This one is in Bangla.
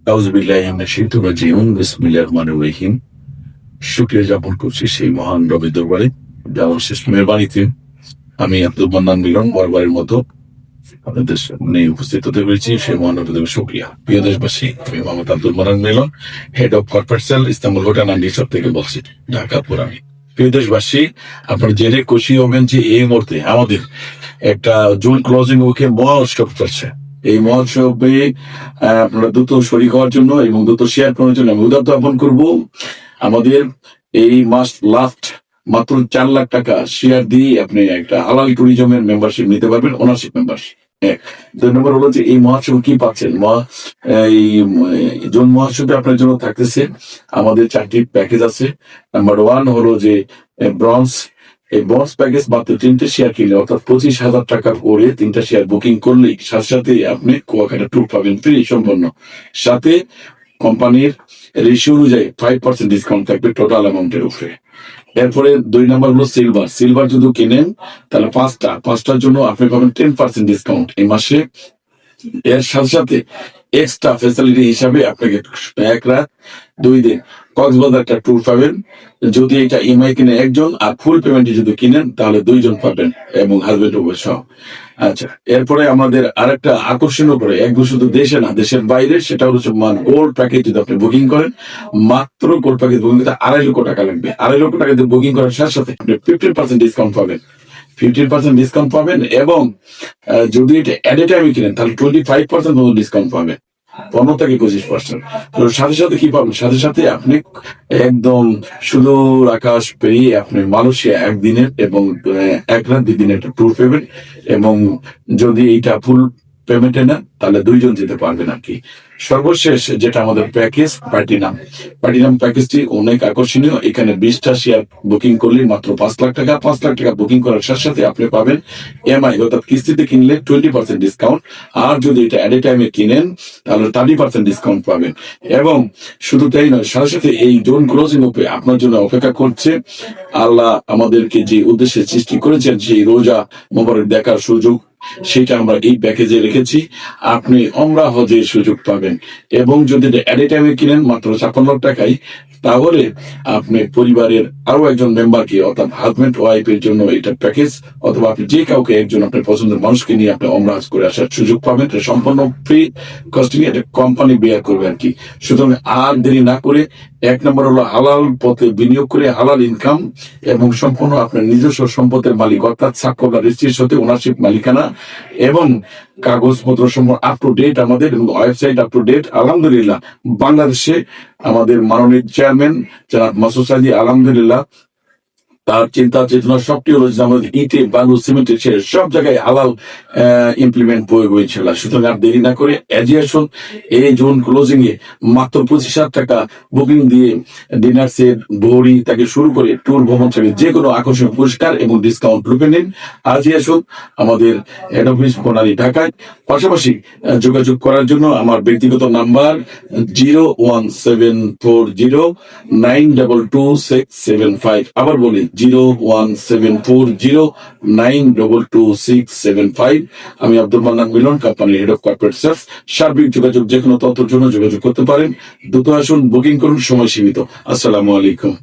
বিসমিল্লাহির রহমানির রহিম। শুকরিয়া জ্ঞাপন করছি সেই মহান রবের দরবারে, যার শেষ মেহেরবানিতে আমি আব্দুল মান্নান মিলন বরাবরের মতো আপনাদের সামনে উপস্থিত হতে পেরেছি। সেই মহান রবের দরবারে শুকরিয়া। প্রিয় দেশবাসী, আমি Mohammad Abdul Mannan Milon, head of corporate cell, Istanbul hotel and resort থেকে বলছি, ঢাকা পুরানি। প্রিয় দেশবাসী, আপনারা জেনে খুশি হবেন যে এই মুহূর্তে আমাদের একটা জুন ক্লোজিং উইকে মহোৎসব চলছে। এই মহোৎসবে আপনারা দ্রুত শরীক হওয়ার জন্য এবং দ্রুত শেয়ার করার জন্য আমি উদারতা জ্ঞাপন করবো। আমাদের এই মাস লাস্ট মাত্র 4 লাখ টাকা শেয়ার দিয়ে আপনি একটা হালাল ট্যুরিজমের মেম্বারশিপ নিতে পারবেন, ওনারশিপ মেম্বারশিপ। 2 নম্বর হলো যে এই মহোৎসব কি পাচ্ছেন, এই জুন মহোৎসবে আপনার জন্য থাকতেছে আমাদের 4টি প্যাকেজ আছে। নাম্বার 1 হলো যে ব্রঞ্জ। এই ব্রঞ্জ প্যাকেজ মাত্র 3টে শেয়ার কিনলে, অর্থাৎ 25,000 টাকা করে 3টা শেয়ার বুকিং করলেই সাথে সাথে আপনি কুয়াকাটা ট্যুর পাবেন ফ্রি সম্পন্ন। সাথে কোম্পানির রেশিও অনুযায়ী 5% ডিসকাউন্ট থাকবে টোটাল অ্যামাউন্টের উপরে। এরপরে 2 নম্বর হলো সিলভার। সিলভার যদি কেনেন তাহলে পাঁচটার জন্য আপনি পাবেন 10% ডিসকাউন্ট এই মাসে। এর সাথে সাথে এক্সট্রা ফ্যাসিলিটি হিসাবে আপনাকে 1 রাত 2 দিন কক্সবাজার একটা ট্যুর পাবেন। যদি এটা ইএমআই কিনে একজন, আর ফুল পেমেন্টে যদি কিনেন তাহলে 2 জন পাবেন এবং হাজবেন্ড ওয়াইফ সহ। আচ্ছা, এরপরে আমাদের আরেকটা আকর্ষণীয় করে, একদম শুধু দেশে না দেশের বাইরে, সেটা হচ্ছে গোল্ড প্যাকেজ যদি আপনি বুকিং করেন, মাত্র গোল্ড প্যাকেজ বুকিং করতে 2.5 লক্ষ টাকা লাগবে। 2.5 লক্ষ টাকা দিয়ে বুকিং করার সাথে সাথে আপনি 15% ডিসকাউন্ট পাবেন। 15% ডিসকাউন্ট পাবেন এবং যদি এটা এট এ টাইমে কিনেন তাহলে 25% মতো ডিসকাউন্ট পাবেন, 15 থেকে 25%। তো সাথে সাথে কি পাবেন, সাথে সাথে আপনি একদম সুদূর আকাশ পেরিয়ে আপনি মালয়েশিয়া 1 দিনের এবং 1 রাত 2 দিনের একটা ট্যুর পাবেন। এবং যদি এইটা ফুল পেমেন্টে নেন তাহলে 2 জন যেতে পারবেন আর কি। সর্বশেষ যেটা আমাদের প্যাকেজ প্লাটিনাম প্যাকেজটি অনেক আকর্ষণীয়। এখানে 20টা শেয়ার বুকিং করলে মাত্র 5 লাখ টাকা। 5 লাখ টাকা বুকিং করার সাথে সাথে আপনি পাবেন এমআই, অর্থাৎ কিস্তিতে কিনলে 20% ডিসকাউন্ট। আর যদি এটা এট এ টাইমে কিনেন তাহলে 30% ডিসকাউন্ট পাবেন। এবং শুধু তাই নয়, সাথে সাথে এই জোন ক্লোজিং উপে আপনার জন্য অপেক্ষা করছে। আল্লাহ আমাদেরকে যে উদ্দেশ্যে সৃষ্টি করেছেন সেই রোজা মোবারক দেখার সুযোগ, সেটা আমরা এই প্যাকেজে রেখেছি। আপনি ওমরা হজের সুযোগ পাবেন এবং যদি এট এ টাইমে কিনেন মাত্র 56 টাকায়, তাহলে আপনি পরিবারের আরো একজন মেম্বারকে, অর্থাৎ হাজবেন্ড ওয়াইফের জন্য এটা প্যাকেজ, অথবা আপনি যে কাউকে একজন আপনার পছন্দের মানুষকে নিয়ে আপনি ওমরা হজ করে আসার সুযোগ পাবেন। এটা সম্পূর্ণ ফ্রি কস্টিং, এটা কোম্পানি বেয়ার করবে আর কি। সুতরাং আর দেরি না করে 1 নম্বর হলো হালাল পথে বিনিয়োগ করে হালাল ইনকাম এবং সম্পূর্ণ আপনার নিজস্ব সম্পদের মালিক, অর্থাৎ সাক্ষ্য বা রেজিস্ট্রির সাথে ওনারশিপ মালিকানা এবং কাগজপত্র সম্পূর্ণ আপ টু ডেট আমাদের, এবং ওয়েবসাইট আপ টু ডেট। আলহামদুলিল্লাহ, বাংলাদেশে আমাদের মাননীয় চেয়ারম্যান জনাব মাসুদ সাদি, আলহামদুলিল্লাহ, তার চিন্তা চেতনা সবটি হলো যে আমাদের ইটে, বালু, সিমেন্টের ছেড়ে সব জায়গায় হালাল ইমপ্লিমেন্ট প্রয়োগ হয়েছিল। সুতরাং আর দেরি না করে এজি আসুন। এই জুন ক্লোজিং এ মাত্র 25,000 টাকা বুকিং দিয়ে ডিনার সেট, ঘড়ি থেকে শুরু করে ট্যুর, ভ্রমণ থেকে যে কোনো আকর্ষণীয় পুরস্কার এবং ডিসকাউন্ট রূপে নিন। আজই আসুন আমাদের হেড অফিস বনানী, ঢাকায়। পাশাপাশি যোগাযোগ করার জন্য আমার ব্যক্তিগত নাম্বার 01740922675। আবার বলি 01740922675। আমি আব্দুল মান্নান মিলন, কোম্পানির হেড অফ কর্পোরেট সেলস। সার্বিক যোগাযোগ যে কোনো তথ্যের জন্য যোগাযোগ করতে পারেন। দ্রুত আসুন, বুকিং করুন, সময় সীমিত। আসসালামু আলাইকুম।